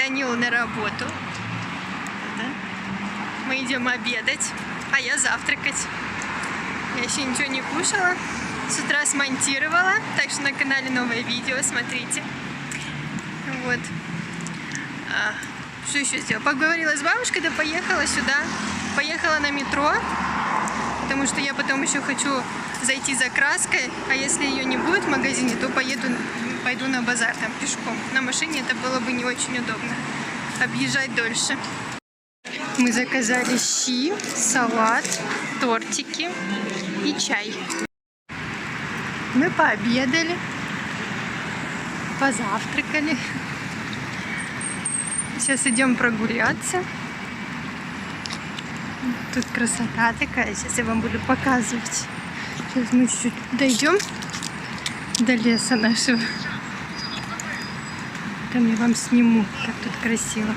Данилу на работу. Мы идем обедать, а я завтракать. Я еще ничего не кушала. С утра смонтировала, так что на канале новое видео, смотрите. Вот. Что еще сделала? Поговорила с бабушкой, да поехала сюда. Поехала на метро, потому что я потом еще хочу зайти за краской, а если ее не будет в магазине, то пойду на базар там пешком. На машине это было бы не очень удобно. Объезжать дольше. Мы заказали щи, салат, тортики и чай. Мы пообедали, позавтракали. Сейчас идем прогуляться. Тут красота такая, сейчас я вам буду показывать. Сейчас мы чуть-чуть дойдем до леса нашего. Там я вам сниму, как тут красиво.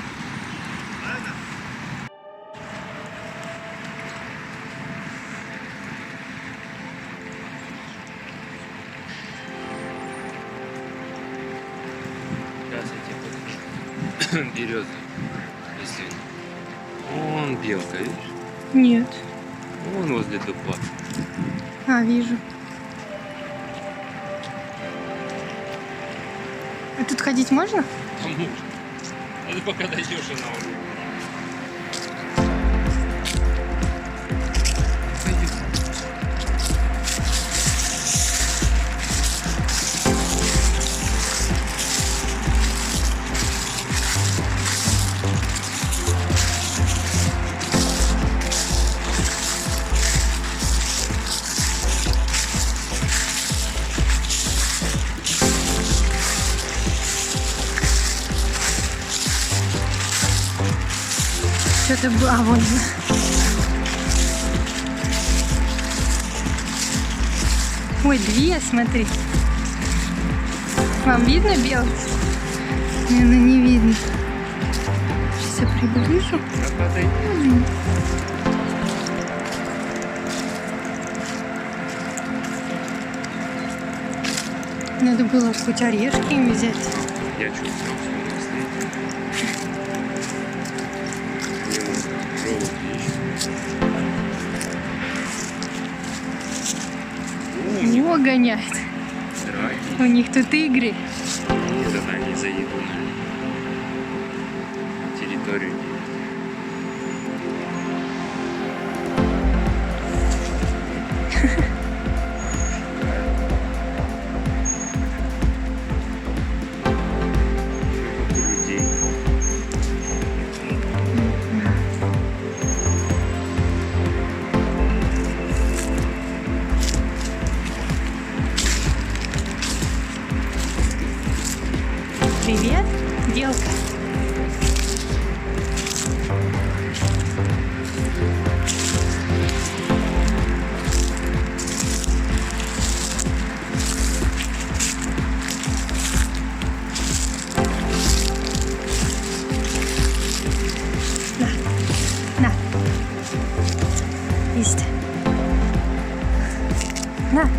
Береза. Если... Вон белка, видишь? Нет. Вон возле дупла. А, вижу. А тут ходить можно? Можно. А ты пока дойдешь, она уже. Что-то было, а вон. Ой, две, смотри. Вам видно белку? Наверное, не видно. Сейчас я приближу. Надо было хоть орешки им взять. Я чувствую, О, гоняют. У них тут игры. Тогда они заедут на территорию. Привет, белка. На. Есть. На.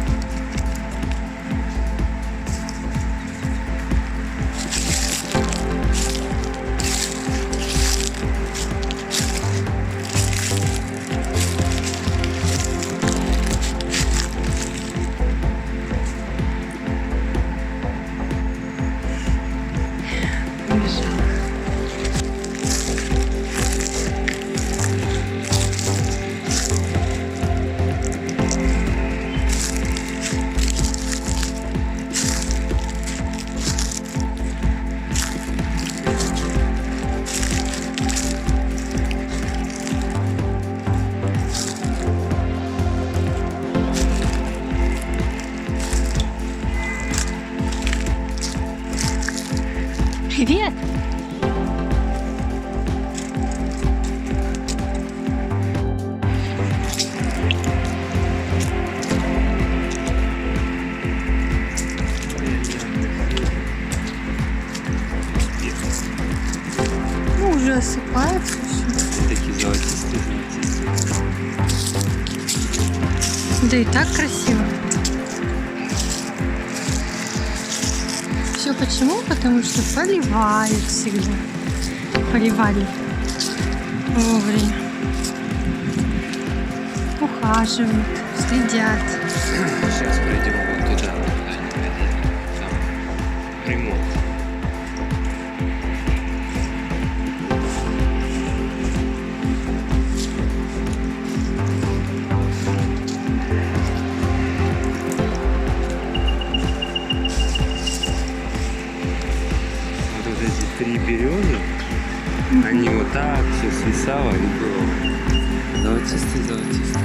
Привет! Ну, уже осыпается все. Такие золотистые. Да и так красиво. Все почему? Потому что поливают всегда. поливали вовремя. Ухаживают, следят. Сейчас пойдем вот туда, куда не ходили. Там ремонт. Вот эти 3 березы, они вот так все свисало и было золотистый, золотистый.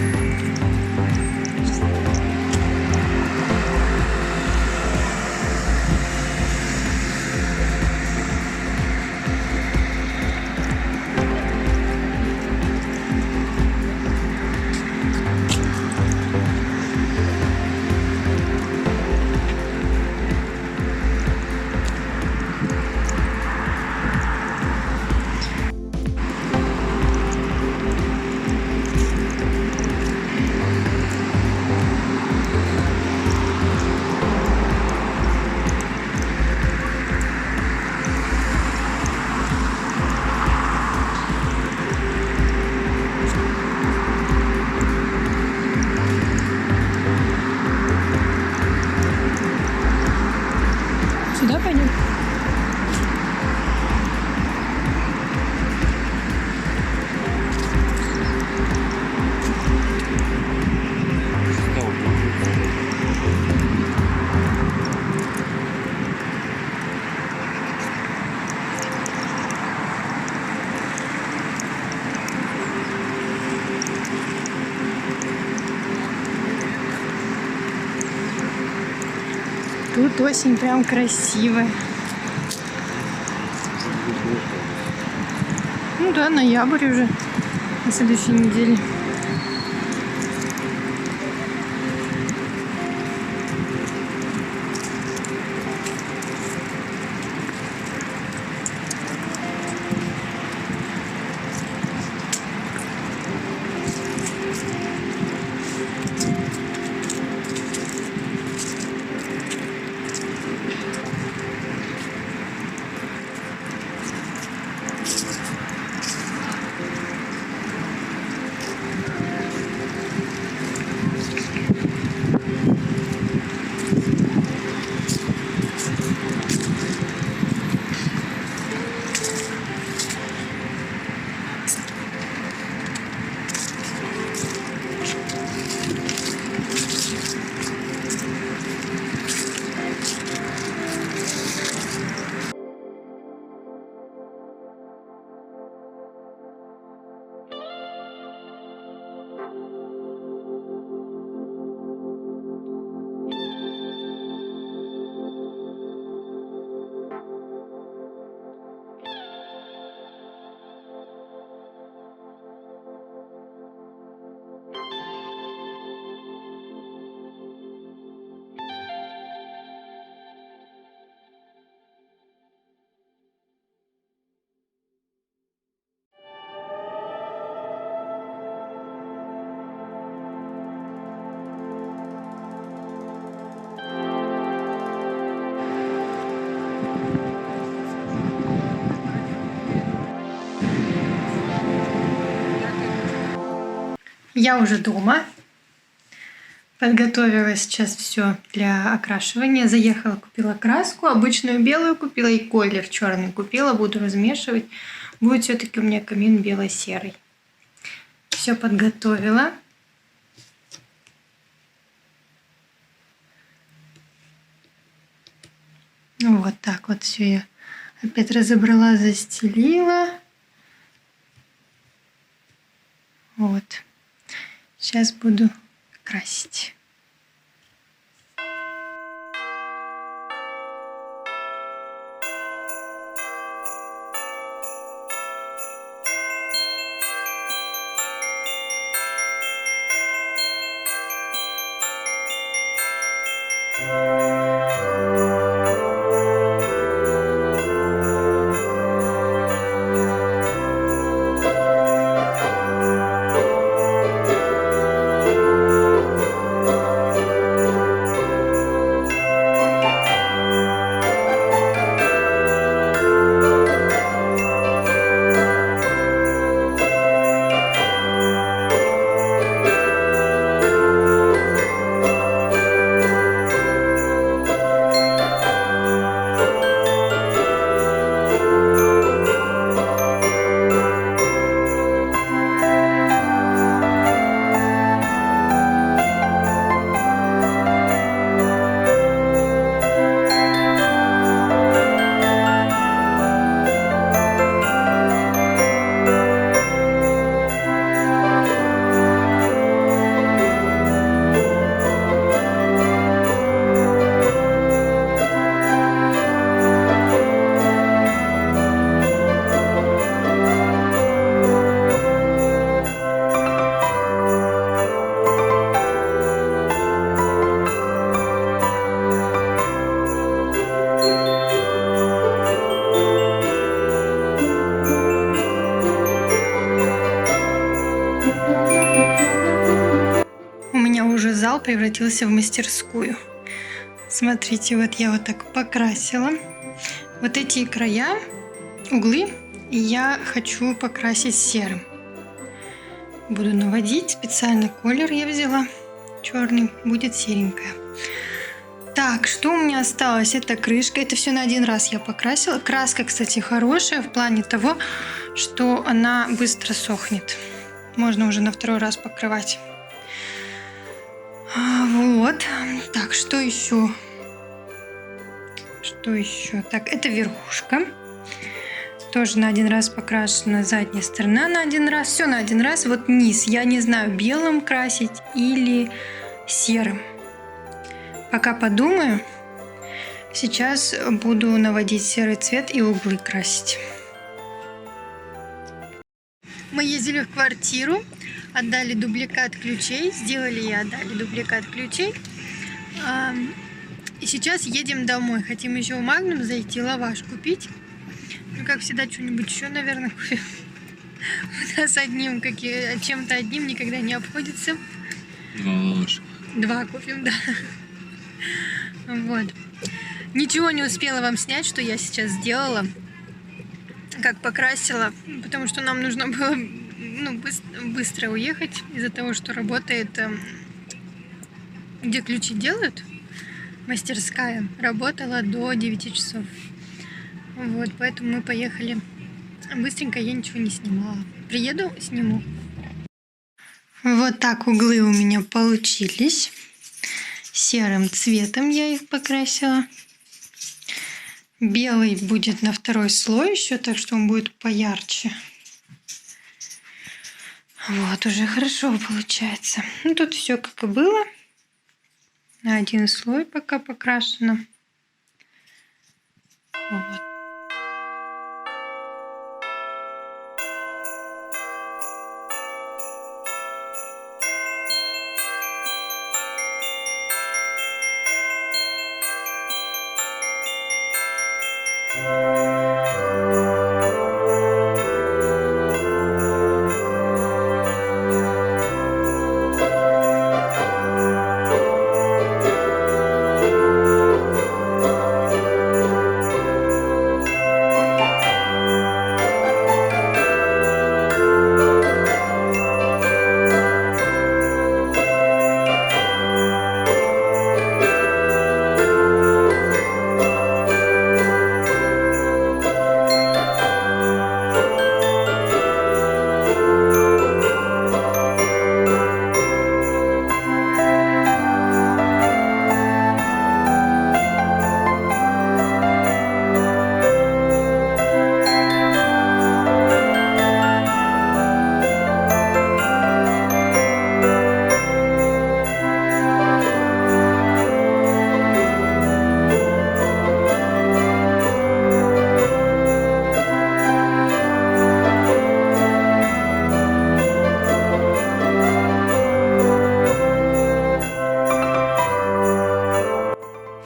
Сюда пойдем? Тут осень прям красивая. Ну да, ноябрь уже на следующей неделе. Я уже дома. Подготовила сейчас все для окрашивания. Заехала, купила краску, обычную белую купила и колер черный купила. Буду размешивать. Будет все-таки у меня камин бело-серый. Все подготовила. Вот так вот все я опять разобрала, застелила. Вот. Сейчас буду красить. зал превратился в мастерскую. Смотрите, вот я вот так покрасила. Вот эти края, углы, я хочу покрасить серым. Буду наводить, специальный колер я взяла, черный, будет серенькая. Так, что у меня осталось? Это крышка, это все на один раз я покрасила. Краска, кстати, хорошая в плане того, что она быстро сохнет. Можно уже на второй раз покрывать. Вот. Так, что еще? Что еще? Так, это верхушка. Тоже на один раз покрашена, задняя сторона на один раз. Все на один раз. Вот низ. Я не знаю, белым красить или серым. Пока подумаю. Сейчас буду наводить серый цвет и углы красить. Мы ездили в квартиру, отдали дубликат ключей. Сделали и отдали дубликат ключей. И сейчас едем домой. Хотим еще в Магнум зайти, лаваш купить. Ну, как всегда, что-нибудь еще, наверное, купим. У нас чем-то одним никогда не обходится. 2 лаваша. 2 купим, да. Вот. Ничего не успела вам снять, что я сейчас сделала. Как покрасила. Потому что нам нужно было быстро уехать. Из-за того, что работает... Где ключи делают? Мастерская. Работала до 9 часов. Вот, поэтому мы поехали быстренько, я ничего не снимала. Приеду, сниму. Вот так углы у меня получились. Серым цветом я их покрасила. Белый будет на второй слой еще, так что он будет поярче. Вот, уже хорошо получается. Ну, тут все как и было. На один слой пока покрашено. Вот.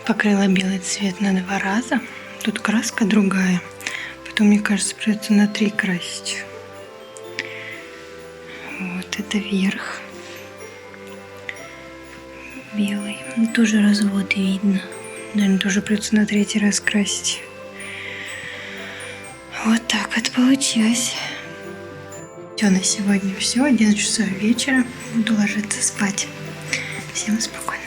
Покрыла белый цвет на 2 раза. Тут краска другая. Потом, мне кажется, придется на 3 красить. Вот это верх. Белый. Тоже разводы видно. Наверное, тоже придется на 3-й раз красить. Вот так вот получилось. Все на сегодня все. 11 часов вечера. Буду ложиться спать. Всем спокойной